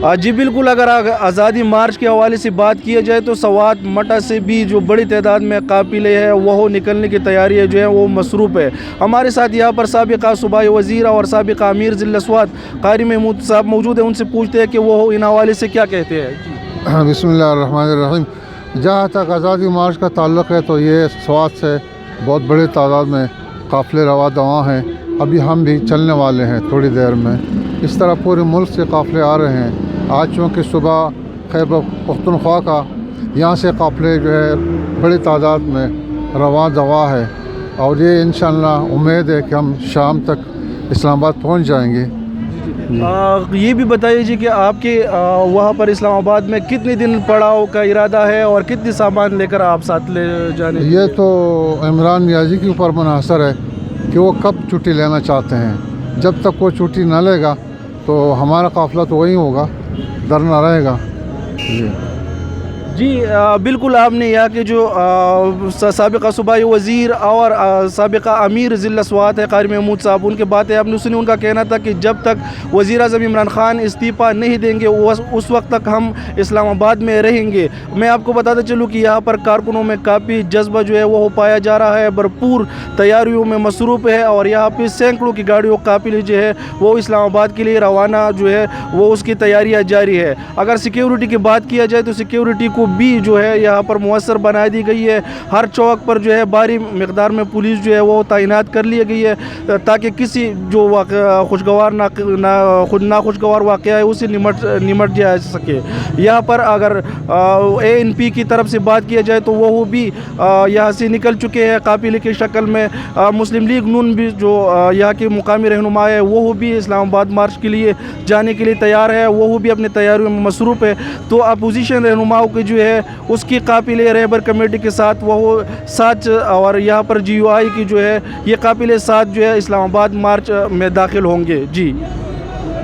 جی بالکل، اگر آزادی مارچ کے حوالے سے بات کیا جائے تو سوات مٹا سے بھی جو بڑی تعداد میں قافلے ہیں وہ نکلنے کی تیاری جو ہے وہ مصروف ہے۔ ہمارے ساتھ یہاں پر سابقہ صوبائی وزیر اور سابقہ امیر ضلع سوات قاری محمود صاحب موجود ہیں، ان سے پوچھتے ہیں کہ وہ ان حوالے سے کیا کہتے ہیں۔ بسم اللہ الرحمن الرحیم۔ جہاں تک آزادی مارچ کا تعلق ہے تو یہ سوات سے بہت بڑی تعداد میں قافلے رواں دواں ہیں، ابھی ہم بھی چلنے والے ہیں تھوڑی دیر میں۔ اس طرح پورے ملک سے قافلے آ رہے ہیں۔ آج چونکہ صبح خیبر پختونخوا کا یہاں سے قافلے جو ہے بڑی تعداد میں رواں دواں ہے، اور یہ انشاءاللہ امید ہے کہ ہم شام تک اسلام آباد پہنچ جائیں گے۔ یہ بھی بتائیے جی کہ آپ کے وہاں پر اسلام آباد میں کتنے دن پڑاؤ کا ارادہ ہے اور کتنے سامان لے کر آپ ساتھ لے جانے؟ یہ تو عمران نیازی کے اوپر منحصر ہے کہ وہ کب چھٹی لینا چاہتے ہیں۔ جب تک وہ چھٹی نہ لے گا تو ہمارا قافلہ تو وہیں ہوگا، دھرنا رہے گا۔ جی بالکل، آپ نے یہاں کے جو سابقہ صوبائی وزیر اور سابقہ امیر ضلع سوات ہے قاری محمود صاحب، ان کے باتیں آپ نے سنی۔ ان کا کہنا تھا کہ جب تک وزیر اعظم عمران خان استعفیٰ نہیں دیں گے اس وقت تک ہم اسلام آباد میں رہیں گے۔ میں آپ کو بتاتا چلوں کہ یہاں پر کارکنوں میں کافی جذبہ جو ہے وہ پایا جا رہا ہے، بھرپور تیاریوں میں مصروف ہے، اور یہاں پہ سینکڑوں کی گاڑیوں قافلے جو ہے وہ اسلام آباد کے لیے روانہ جو ہے وہ اس کی تیاریاں جاری ہے۔ اگر سیکیورٹی کی بات کیا جائے تو سیکیورٹی کو بھی جو ہے یہاں پر مؤثر بنا دی گئی ہے۔ ہر چوک پر جو ہے بھاری مقدار میں پولیس جو ہے وہ تعینات کر لی گئی ہے تاکہ کسی جو خوشگوار ناخوشگوار واقعہ ہے اسے نمٹ جا سکے۔ یہاں پر اگر ANP کی طرف سے بات کیا جائے تو وہ بھی یہاں سے نکل چکے ہیں قافلے کی شکل میں۔ مسلم لیگ نون بھی جو یہاں کے مقامی رہنما ہے وہ بھی اسلام آباد مارچ کے لیے جانے کے لیے تیار ہے، وہ بھی اپنے تیاریوں میں مصروف ہے۔ تو اپوزیشن رہنماؤں کے جو ہے اس کی قافلے رہبر کمیٹی کے ساتھ وہ ساتھ، اور یہاں پر GUI کی جو ہے یہ قافلے ساتھ جو ہے اسلام آباد مارچ میں داخل ہوں گے۔ جی